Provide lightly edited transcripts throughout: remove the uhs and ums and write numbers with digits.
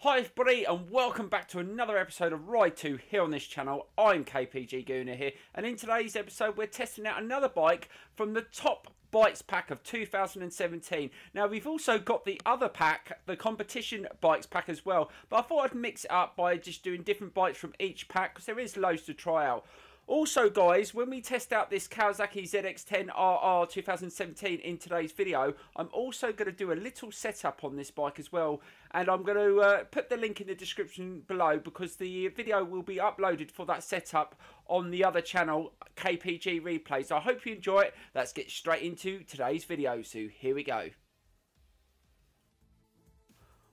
Hi everybody and welcome back to another episode of Ride 2 here on this channel. I'm KPG Gooner here, and in today's episode we're testing out another bike from the top bikes pack of 2017. Now we've also got the other pack, the competition bikes pack as well, but I thought I'd mix it up by just doing different bikes from each pack because there is loads to try out. Also guys, when we test out this Kawasaki ZX10RR 2017 in today's video, I'm also going to do a little setup on this bike as well, and I'm going to put the link in the description below because the video will be uploaded for that setup on the other channel, KPG REPLAYS. I hope you enjoy it. Let's get straight into today's video, so here we go.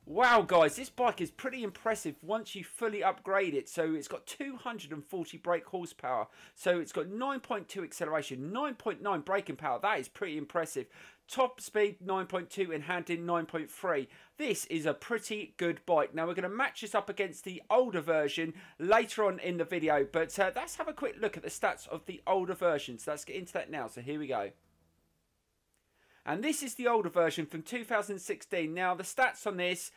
Wow guys, this bike is pretty impressive once you fully upgrade it. So it's got 240 brake horsepower, so it's got 9.2 acceleration, 9.9 braking power. That is pretty impressive. Top speed 9.2 and handling 9.3. This is a pretty good bike. Now we're going to match this up against the older version later on in the video, but let's have a quick look at the stats of the older version. So let's get into that now, so here we go. And this is the older version from 2016. Now, the stats on this,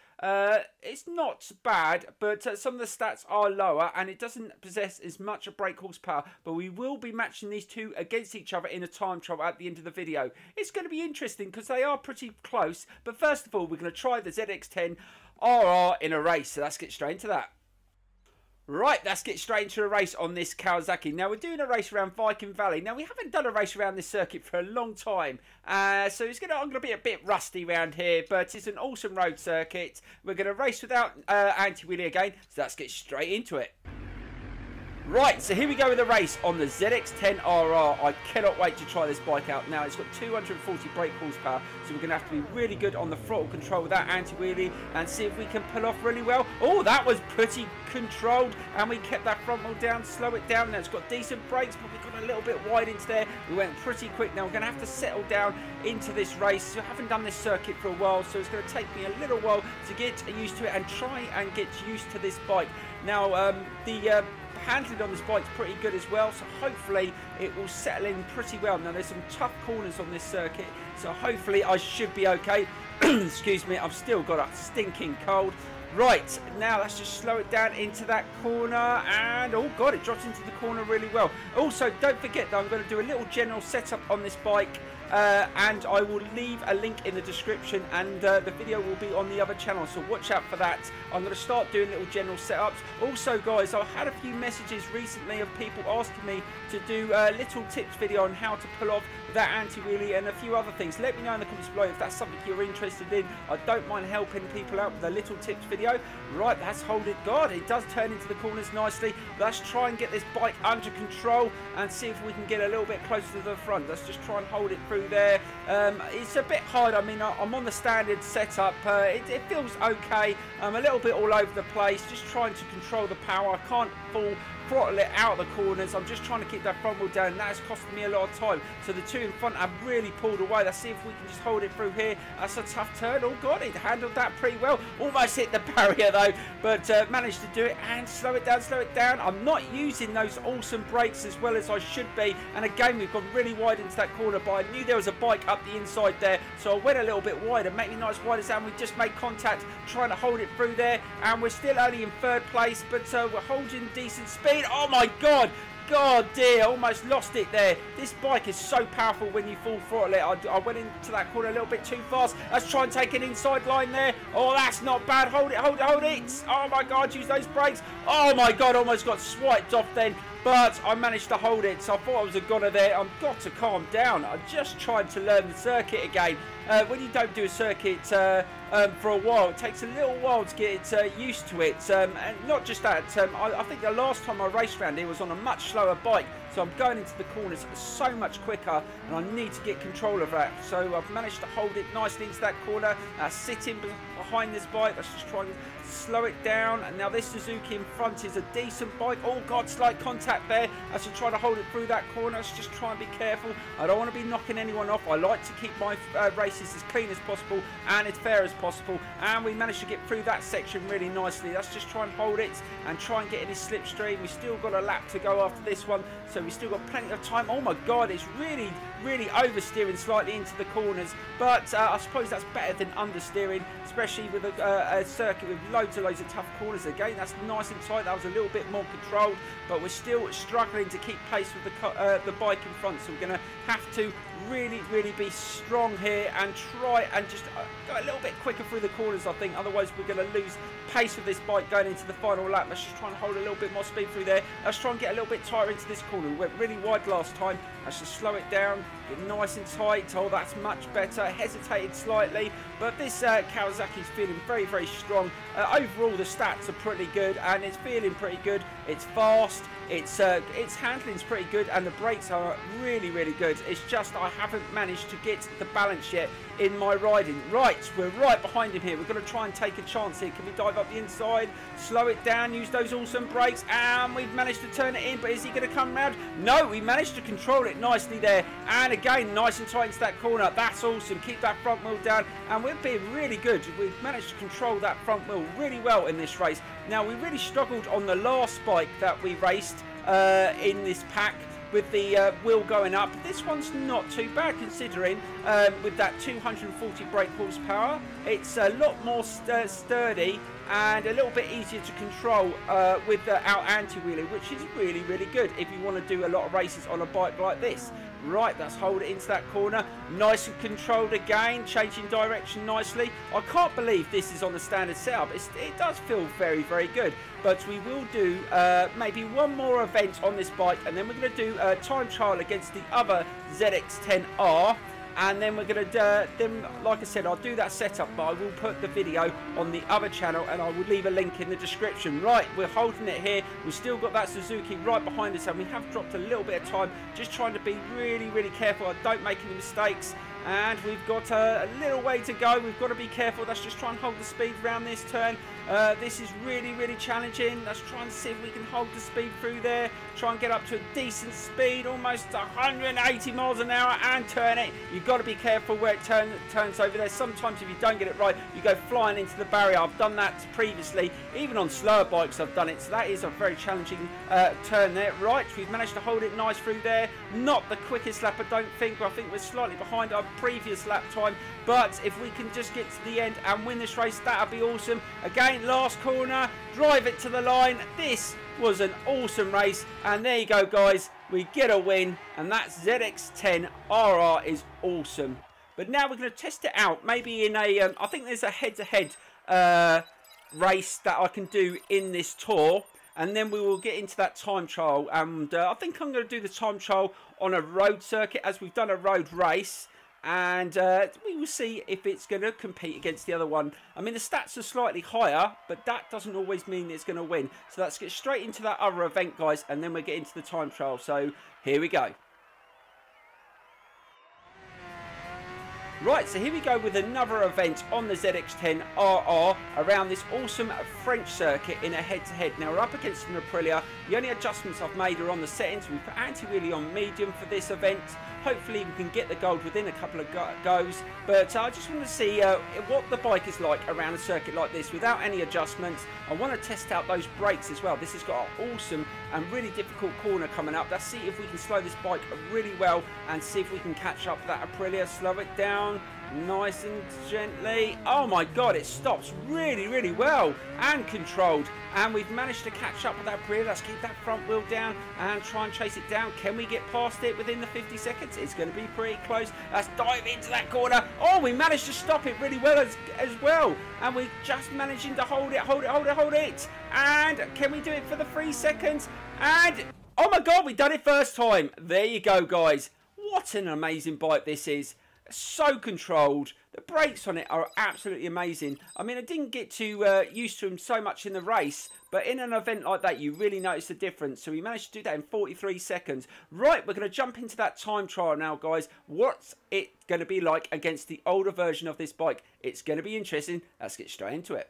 it's not bad, but some of the stats are lower, and it doesn't possess as much brake horsepower. But we will be matching these two against each other in a time trial at the end of the video. It's going to be interesting because they are pretty close. But first of all, we're going to try the ZX10RR in a race. So let's get straight into that. Right, let's get straight into a race on this Kawasaki. Now, we're doing a race around Viking Valley. Now, we haven't done a race around this circuit for a long time. So I'm going to be a bit rusty around here, but it's an awesome road circuit. We're going to race without anti-wheelie again, so let's get straight into it. Right, so here we go with the race on the ZX10RR. I cannot wait to try this bike out. Now, it's got 240 brake horsepower, so we're going to have to be really good on the throttle control with that anti-wheelie and see if we can pull off really well. Oh, that was pretty controlled, and we kept that front wheel down, slow it down. Now, it's got decent brakes, but we got a little bit wide into there. We went pretty quick. Now, we're going to have to settle down into this race. So I haven't done this circuit for a while, so it's going to take me a little while to get used to it and try and get used to this bike. Now, the handling on this bike's pretty good as well, so hopefully it will settle in pretty well. Now there's some tough corners on this circuit, so hopefully I should be okay. Excuse me, I've still got a stinking cold. Right, now let's just slow it down into that corner, and oh god, it drops into the corner really well. Also, don't forget that I'm going to do a little general setup on this bike, and I will leave a link in the description, and the video will be on the other channel, so watch out for that. I'm going to start doing little general setups. Also guys, I've had a few messages recently of people asking me to do a little tips video on how to pull off that anti-wheelie and a few other things. Let me know in the comments below if that's something you're interested in. I don't mind helping people out with a little tips video. Right, let's hold it. God, it does turn into the corners nicely. Let's try and get this bike under control and see if we can get a little bit closer to the front. Let's just try and hold it through there. It's a bit hard. I mean, I'm on the standard setup. It feels okay. I'm a little bit all over the place, just trying to control the power. I can't throttle it out of the corners. I'm just trying to keep that front wheel down, and that has costed me a lot of time. So the two in front have really pulled away. Let's see if we can just hold it through here. That's a tough turn. Oh god, it handled that pretty well. Almost hit the barrier though, but managed to do it and slow it down, slow it down. I'm not using those awesome brakes as well as I should be, and again we've gone really wide into that corner, but I knew there was a bike up the inside there, so I went a little bit wider, make me not as wide as that, and we just made contact trying to hold it through there, and we're still only in third place, but we're holding decent speed. Oh my god! God dear, almost lost it there. This bike is so powerful when you full throttle it. I went into that corner a little bit too fast. Let's try and take an inside line there. Oh, that's not bad. Hold it, hold it, hold it. Oh my god, use those brakes. Oh my god, almost got swiped off then. But I managed to hold it, so I thought I was a goner there. I've got to calm down. I'm just trying to learn the circuit again. When you don't do a circuit for a while, it takes a little while to get used to it. And not just that, I think the last time I raced around here was on a much slower bike. So I'm going into the corners so much quicker, and I need to get control of that. So I've managed to hold it nicely into that corner, sitting behind this bike. Let's just try and slow it down. And now this Suzuki in front is a decent bike. Oh god, slight contact there. As I try to hold it through that corner, let's just try and be careful. I don't want to be knocking anyone off. I like to keep my races as clean as possible and as fair as possible. And we managed to get through that section really nicely. Let's just try and hold it and try and get in this slipstream. We've still got a lap to go after this one, so we've still got plenty of time. Oh my god, it's really oversteering slightly into the corners, but I suppose that's better than understeering, especially see with a circuit with loads of tough corners. Again, that's nice and tight. That was a little bit more controlled, but we're still struggling to keep pace with the bike in front. So we're going to have to really be strong here and try and just go a little bit quicker through the corners, I think. Otherwise, we're going to lose pace with this bike going into the final lap. Let's just try and hold a little bit more speed through there. Let's try and get a little bit tighter into this corner. We went really wide last time. Let's just slow it down, get nice and tight. Oh, that's much better. Hesitated slightly, but this Kawasaki is feeling very strong. Overall, the stats are pretty good, and it's feeling pretty good. It's fast. Its handling's pretty good, and the brakes are really good. It's just I haven't managed to get the balance yet in my riding. Right, we're right behind him here. We're going to try and take a chance here. Can we dive up the inside, slow it down, use those awesome brakes, and we've managed to turn it in, but is he going to come round? No, we managed to control it nicely there, and again, nice and tight into that corner. That's awesome. Keep that front wheel down, and we're being really good. We've managed to control that front wheel really well in this race. Now, we really struggled on the last bike that we raced in this pack with the wheel going up. This one's not too bad considering with that 240 brake horsepower. It's a lot more sturdy and a little bit easier to control with our anti-wheelie, which is really good if you want to do a lot of races on a bike like this. Right, let's hold it into that corner. Nice and controlled again, changing direction nicely. I can't believe this is on the standard setup. It does feel very good. But we will do maybe one more event on this bike, and then we're going to do a time trial against the other ZX10R. And then we're going to, like I said, I'll do that setup, but I will put the video on the other channel, and I will leave a link in the description. Right, we're holding it here. We've still got that Suzuki right behind us, and we have dropped a little bit of time, just trying to be really careful. I don't make any mistakes. And we've got a little way to go. We've got to be careful. Let's just try and hold the speed around this turn. This is really challenging. Let's try and see if we can hold the speed through there. Try and get up to a decent speed, almost 180 miles an hour, and turn it. You've got to be careful where it turns over there. Sometimes if you don't get it right, you go flying into the barrier. I've done that previously. Even on slower bikes, I've done it. So that is a very challenging turn there. Right, we've managed to hold it nice through there. Not the quickest lap, I don't think. I think we're slightly behind our previous lap time, but if we can just get to the end and win this race, that would be awesome. Again, last corner, drive it to the line. This was an awesome race, and there you go, guys, we get a win, and that ZX10RR is awesome. But now we're going to test it out, maybe in a I think there's a head-to-head race that I can do in this tour, and then we will get into that time trial. And I think I'm going to do the time trial on a road circuit, as we've done a road race. And we will see if it's going to compete against the other one. I mean, the stats are slightly higher, but that doesn't always mean it's going to win. So let's get straight into that other event, guys, and then we'll get into the time trial. So here we go. Right, so here we go with another event on the ZX10RR around this awesome French circuit in a head-to-head. Now, we're up against an Aprilia. The only adjustments I've made are on the settings. We've put anti-wheelie on medium for this event. Hopefully, we can get the gold within a couple of goes. But I just want to see what the bike is like around a circuit like this without any adjustments. I want to test out those brakes as well. This has got an awesome and really difficult corner coming up. Let's see if we can slow this bike really well and see if we can catch up that Aprilia. Slow it down. Nice and gently. Oh my god, it stops really well and controlled, and we've managed to catch up with that Aprilia. Let's keep that front wheel down and try and chase it down. Can we get past it within the 50 seconds? It's going to be pretty close. Let's dive into that corner. Oh, we managed to stop it really well as well, and we're just managing to hold it. And can we do it for the 3 seconds? And oh my god, we've done it first time. There you go, guys. What an amazing bike this is. So controlled. The brakes on it are absolutely amazing. I mean, I didn't get too used to them so much in the race, but in an event like that, you really notice the difference. So we managed to do that in 43 seconds. Right, we're going to jump into that time trial now, guys. What's it going to be like against the older version of this bike? It's going to be interesting. Let's get straight into it.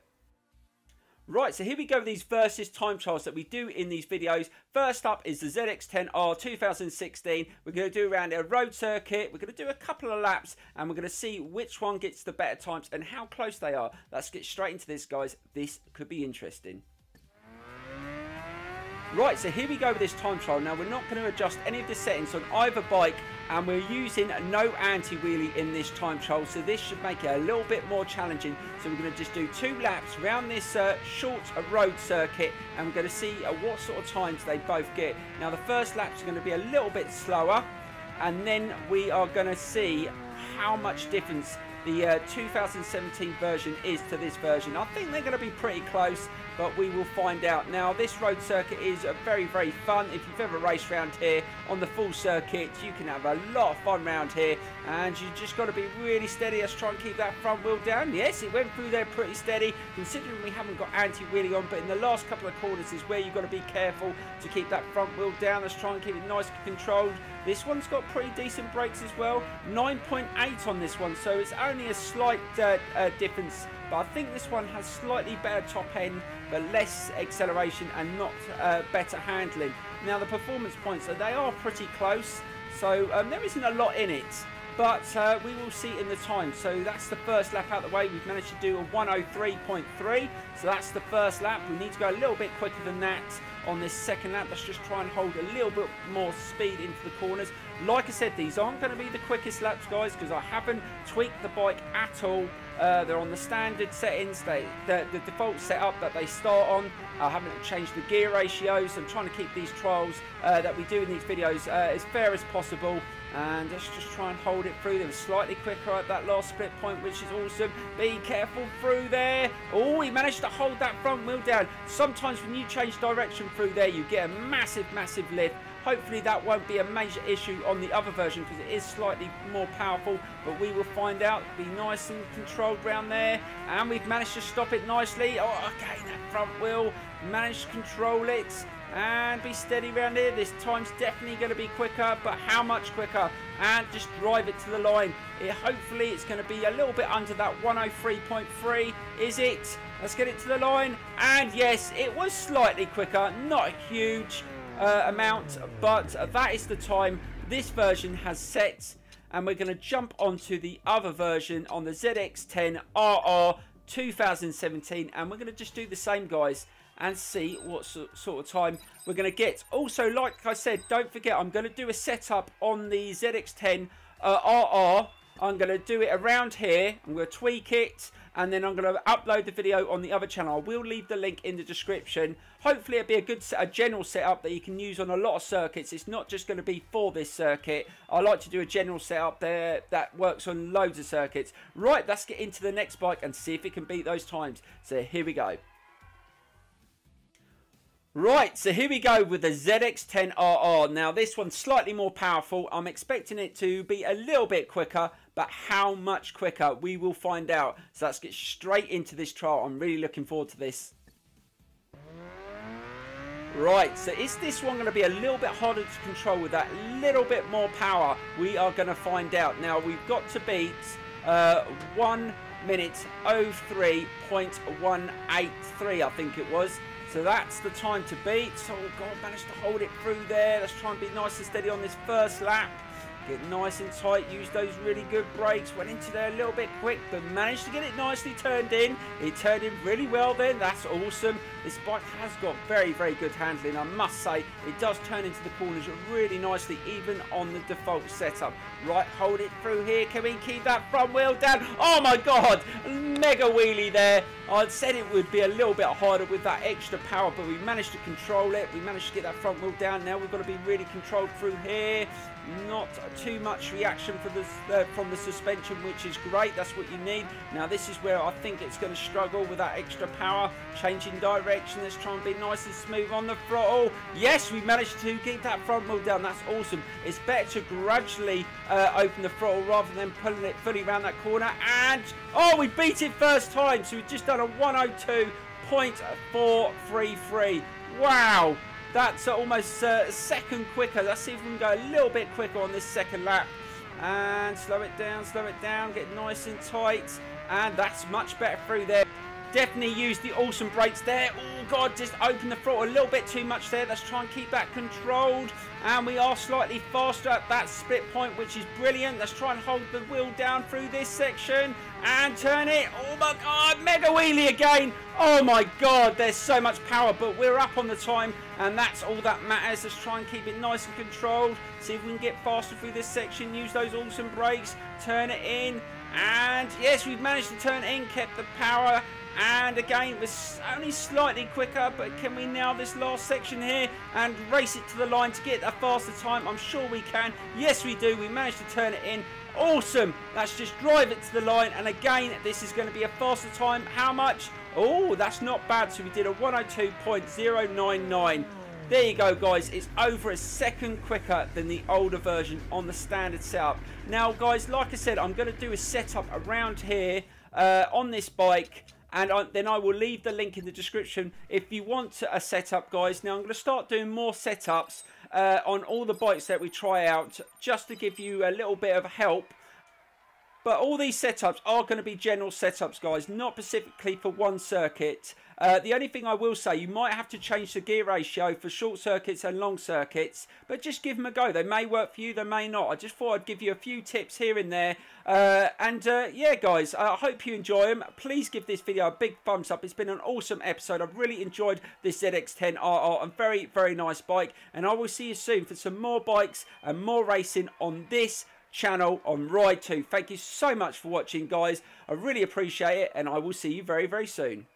Right, so here we go with these versus time trials that we do in these videos. First up is the ZX10R 2016. We're going to do around a road circuit. We're going to do a couple of laps, and we're going to see which one gets the better times and how close they are. Let's get straight into this, guys. This could be interesting. Right, so here we go with this time trial. Now, we're not going to adjust any of the settings on either bike, and we're using no anti-wheelie in this time trial, so this should make it a little bit more challenging. So we're going to just do 2 laps around this short road circuit, and we're going to see what sort of times they both get. Now, the first lap's going to be a little bit slower, and then we are going to see how much difference the 2017 version is to this version. I think they're going to be pretty close, but we will find out. Now, this road circuit is very, very fun. If you've ever raced around here on the full circuit, you can have a lot of fun around here, and you just got to be really steady. Let's try and keep that front wheel down. Yes, it went through there pretty steady, considering we haven't got anti-wheelie on, but in the last couple of corners is where you've got to be careful to keep that front wheel down. Let's try and keep it nice and controlled. This one's got pretty decent brakes as well. 9.8 on this one, so it's only a slight difference, but I think this one has slightly better top end, but less acceleration and not better handling. Now, the performance points, they are pretty close, so there isn't a lot in it, but we will see in the time. So that's the first lap out the way. We've managed to do a 1:03.3, so that's the first lap. We need to go a little bit quicker than that on this second lap. Let's just try and hold a little bit more speed into the corners. Like I said, these aren't going to be the quickest laps, guys, because I haven't tweaked the bike at all. They're on the standard settings, the default setup that they start on. I haven't changed the gear ratios. I'm trying to keep these trials that we do in these videos as fair as possible. And let's just try and hold it through. They were slightly quicker at that last split point, which is awesome. Be careful through there. Oh, he managed to hold that front wheel down. Sometimes when you change direction through there, you get a massive, massive lift. Hopefully that won't be a major issue on the other version, because it is slightly more powerful, but we will find out. Be nice and controlled around there, and we've managed to stop it nicely. Oh, okay, that front wheel, managed to control it, and be steady around here. This time's definitely going to be quicker, but how much quicker? And just drive it to the line. Hopefully it's going to be a little bit under that 1:03.3. Is it? Let's get it to the line, and yes, it was slightly quicker, not a huge amount, but that is the time this version has set. And we're going to jump onto the other version on the ZX10RR 2017, and we're going to just do the same, guys, and see what sort of time we're going to get. Also, like I said, don't forget, I'm going to do a setup on the ZX10RR. I'm going to do it around here. I'm going to tweak it, and then I'm going to upload the video on the other channel. I will leave the link in the description. Hopefully it'll be a general setup that you can use on a lot of circuits. It's not just going to be for this circuit. I like to do a general setup there that works on loads of circuits. Right, let's get into the next bike and see if it can beat those times. So here we go. Right, so here we go with the ZX10RR. Now, this one's slightly more powerful. I'm expecting it to be a little bit quicker, but how much quicker? We will find out. So let's get straight into this trial. I'm really looking forward to this. Right, so is this one going to be a little bit harder to control with that little bit more power? We are going to find out. Now, we've got to beat 1 minute 03.183, I think it was. So that's the time to beat. Oh God, managed to hold it through there. Let's try and be nice and steady on this first lap. Get nice and tight, use those really good brakes. Went into there a little bit quick, but managed to get it nicely turned in. It turned in really well then, that's awesome. This bike has got very, very good handling, I must say. It does turn into the corners really nicely, even on the default setup. Right, hold it through here. Can we keep that front wheel down? Oh my God, mega wheelie there. I said it would be a little bit harder with that extra power, but we managed to control it. We managed to get that front wheel down. Now we've got to be really controlled through here. Not too much reaction for this, from the suspension, which is great. That's what you need. Now this is where I think it's going to struggle with that extra power. Changing direction. Let's try and be nice and smooth on the throttle. Yes, we managed to keep that front wheel down. That's awesome. It's better to gradually open the throttle rather than pulling it fully around that corner. And oh, we beat it first time. So we've just done a 1:02.433. Wow. That's almost a second quicker. Let's see if we can go a little bit quicker on this second lap. And slow it down, get nice and tight. And that's much better through there. Definitely use the awesome brakes there. Oh God, just open the throttle a little bit too much there. Let's try and keep that controlled. And we are slightly faster at that split point, which is brilliant. Let's try and hold the wheel down through this section and turn it. Oh my God, mega wheelie again. Oh my God, there's so much power, but we're up on the time and that's all that matters. Let's try and keep it nice and controlled, see if we can get faster through this section, use those awesome brakes, turn it in, and yes, we've managed to turn it in, kept the power, and again it was only slightly quicker, but can we nail this last section here and race it to the line to get a faster time? I'm sure we can. Yes, we do. We managed to turn it in. Awesome. Let's just drive it to the line, and again this is going to be a faster time. How much? Oh, that's not bad. So we did a 102.099. There you go, guys. It's over a second quicker than the older version on the standard setup. Now guys, like I said, I'm going to do a setup around here on this bike, and then I will leave the link in the description if you want a setup, guys. Now I'm going to start doing more setups on all the bikes that we try out, just to give you a little bit of help. But all these setups are going to be general setups, guys, not specifically for one circuit. The only thing I will say, you might have to change the gear ratio for short circuits and long circuits, but just give them a go. They may work for you, they may not. I just thought I'd give you a few tips here and there. Yeah, guys, I hope you enjoy them. Please give this video a big thumbs up. It's been an awesome episode. I've really enjoyed this ZX10RR. A very, very nice bike. And I will see you soon for some more bikes and more racing on this channel on Ride 2. Thank you so much for watching, guys. I really appreciate it, and I will see you very, very soon.